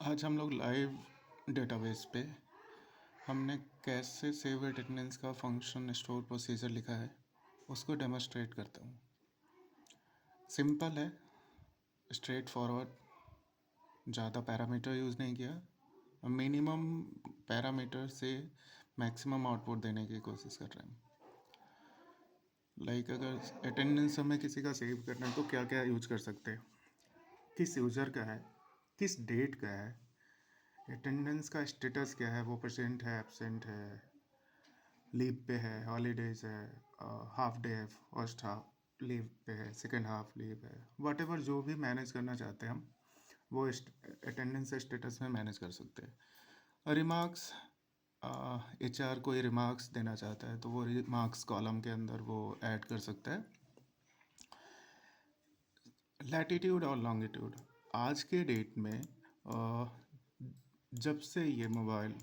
आज हम लोग लाइव डेटाबेस पे हमने कैसे सेव अटेंडेंस का फंक्शन स्टोर प्रोसीजर लिखा है उसको डेमोस्ट्रेट करता हूँ। सिंपल है, स्ट्रेट फॉरवर्ड, ज़्यादा पैरामीटर यूज़ नहीं किया, मिनिमम पैरामीटर से मैक्सिमम आउटपुट देने की कोशिश कर रहे हैं। अगर अटेंडेंस हमें किसी का सेव करना है तो क्या क्या यूज कर सकते हैं, किस यूज़र का है, किस डेट का है, अटेंडेंस का स्टेटस क्या है, वो प्रेजेंट है, एब्सेंट है, लीव पे है, हॉलीडेज है, हाफ डे है, फर्स्ट हाफ लीव पे है, सेकेंड हाफ लीव है, वट एवर जो भी मैनेज करना चाहते हैं हम वो अटेंडेंस स्टेटस में मैनेज कर सकते हैं। रिमार्क्स, HR कोई रिमार्क्स देना चाहता है तो वो रिमार्क्स कॉलम के अंदर वो ऐड कर सकता है। लैटिट्यूड और लॉन्गिट्यूड, आज के डेट में जब से ये मोबाइल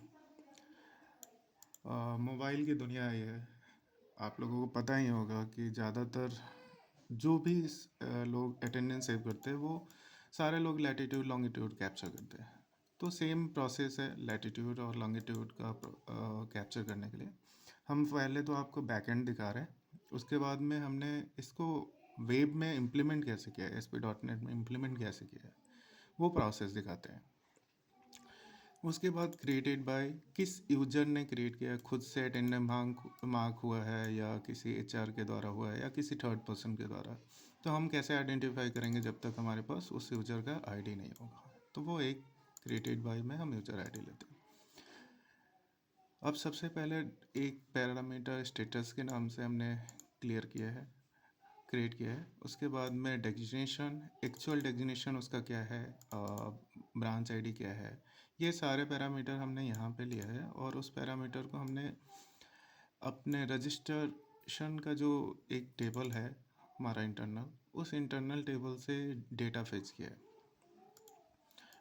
की दुनिया आई है, आप लोगों को पता ही होगा कि ज़्यादातर जो भी लोग अटेंडेंस सेव करते हैं वो सारे लोग लैटिट्यूड लॉन्गिट्यूड कैप्चर करते हैं। तो सेम प्रोसेस है लैटिट्यूड और लॉन्गिट्यूड का कैप्चर करने के लिए। हम पहले तो आपको बैकएंड दिखा रहे हैं, उसके बाद में हमने इसको वेब में इम्प्लीमेंट कैसे किया है, ASP.NET में इम्प्लीमेंट कैसे किया है वो प्रोसेस दिखाते हैं। उसके बाद क्रिएटेड बाय, किस यूजर ने क्रिएट किया है, खुद से अटेंडेंस मार्क हुआ है या किसी HR के द्वारा हुआ है या किसी थर्ड पर्सन के द्वारा। तो हम कैसे आइडेंटिफाई करेंगे जब तक हमारे पास उस यूजर का ID नहीं होगा। तो वो एक क्रिएटेड बाय में हम यूजर ID लेते हैं। अब सबसे पहले एक पैरामीटर स्टेटस के नाम से हमने क्रिएट किया है। उसके बाद में डेजिग्नेशन, एक्चुअल डेजिग्नेशन उसका क्या है, ब्रांच ID क्या है, ये सारे पैरामीटर हमने यहाँ पे लिया है। और उस पैरामीटर को हमने अपने रजिस्ट्रेशन का जो एक टेबल है हमारा इंटरनल, उस इंटरनल टेबल से डेटा फेच किया है।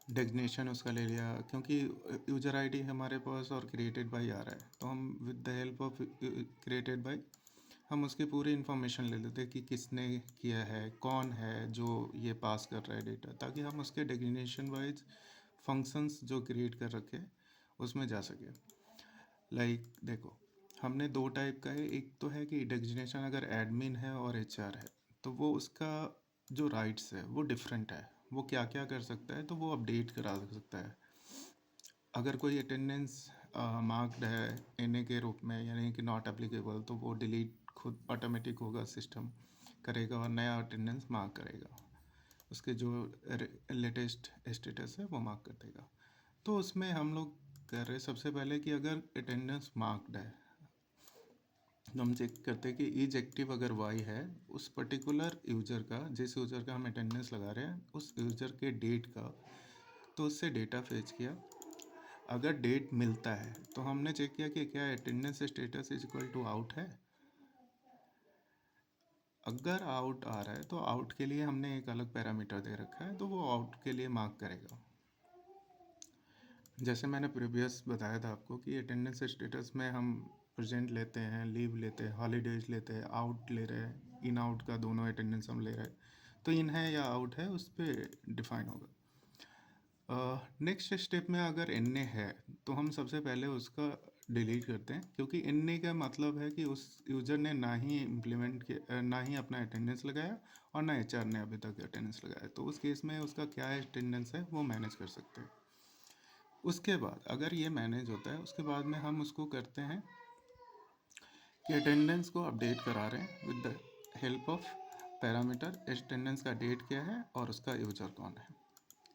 डेजिग्नेशन उसका ले लिया, क्योंकि यूजर ID हमारे पास और क्रिएटेड बाय आ रहा है तो हम with the help of created by हम उसकी पूरी इन्फॉर्मेशन ले लेते हैं कि किसने किया है, कौन है जो ये पास कर रहा है डेटा, ताकि हम उसके डेजिग्नेशन वाइज फंक्शंस जो क्रिएट कर रखे उसमें जा सके। देखो, हमने दो टाइप का है, एक तो है कि डेजिग्नेशन अगर एडमिन है और HR है तो वो उसका जो राइट्स है वो डिफरेंट है, वो क्या क्या कर सकता है तो वो अपडेट करा सकता है। अगर कोई अटेंडेंस मार्क्ड है NA के रूप में यानी कि नॉट एप्लीकेबल, तो वो डिलीट खुद ऑटोमेटिक होगा, सिस्टम करेगा और नया अटेंडेंस मार्क करेगा, उसके जो लेटेस्ट स्टेटस है वो मार्क कर देगा। तो उसमें हम लोग कर रहे सबसे पहले कि अगर अटेंडेंस मार्क्ड है तो हम चेक करते हैं कि ईच एक्टिव अगर Y है, उस पर्टिकुलर यूज़र का, जिस यूज़र का हम अटेंडेंस लगा रहे हैं उस यूज़र के डेट का, तो उससे डेटा फेच किया। अगर डेट मिलता है तो हमने चेक किया कि क्या attendance status is equal to out है। अगर आउट आ रहा है तो आउट के लिए हमने एक अलग पैरामीटर दे रखा है, तो वो आउट के लिए मार्क करेगा। जैसे मैंने प्रीवियस बताया था आपको कि अटेंडेंस स्टेटस में हम प्रेजेंट लेते हैं, लीव लेते हैं, हॉलीडेज लेते हैं, आउट ले रहे हैं, इन आउट का दोनों अटेंडेंस हम ले रहे हैं, तो इन है या आउट है उस पर डिफाइन होगा। नेक्स्ट स्टेप में अगर NA है तो हम सबसे पहले उसका डिलीट करते हैं, क्योंकि NA का मतलब है कि उस यूज़र ने ना ही इम्प्लीमेंट किया, ना ही अपना अटेंडेंस लगाया और ना HR ने अभी तक अटेंडेंस लगाया, तो उस केस में उसका क्या अटेंडेंस है वो मैनेज कर सकते हैं। उसके बाद अगर ये मैनेज होता है, उसके बाद में हम उसको करते हैं कि अटेंडेंस को अपडेट करा रहे हैं with the help of parameter. Attendance का डेट क्या है और उसका यूज़र कौन है,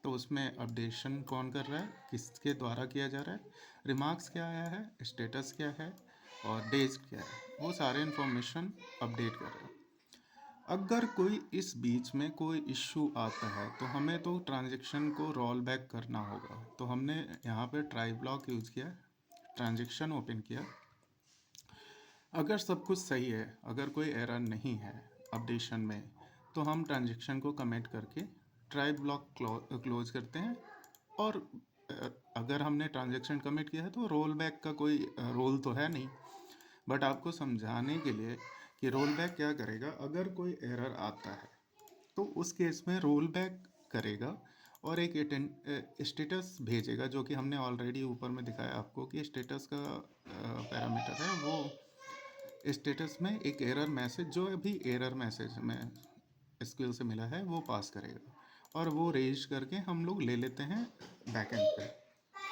तो उसमें अपडेशन कौन कर रहा है, किसके द्वारा किया जा रहा है, रिमार्क्स क्या आया है, स्टेटस क्या है और डेज क्या है, वो सारे इन्फॉर्मेशन अपडेट कर रहे हैं। अगर कोई इस बीच में कोई इश्यू आता है तो हमें तो ट्रांजेक्शन को रोल बैक करना होगा, तो हमने यहाँ पे ट्राई ब्लॉक यूज़ किया, ट्रांजेक्शन ओपन किया। अगर सब कुछ सही है, अगर कोई एरर नहीं है अपडेशन में, तो हम ट्रांजेक्शन को कमिट करके ट्राई ब्लॉक क्लोज करते हैं। और अगर हमने ट्रांजेक्शन कमिट किया है तो रोल बैक का कोई रोल तो है नहीं, बट आपको समझाने के लिए कि रोल बैक क्या करेगा, अगर कोई एरर आता है तो उस केस में रोल बैक करेगा और एक स्टेटस भेजेगा, जो कि हमने ऑलरेडी ऊपर में दिखाया आपको कि स्टेटस का पैरामीटर है वो। स्टेटस में एक एरर मैसेज, जो अभी एरर मैसेज हमें एसक्यूएल से मिला है, वो पास करेगा और वो रेज करके हम लोग ले लेते हैं बैकएंड पे।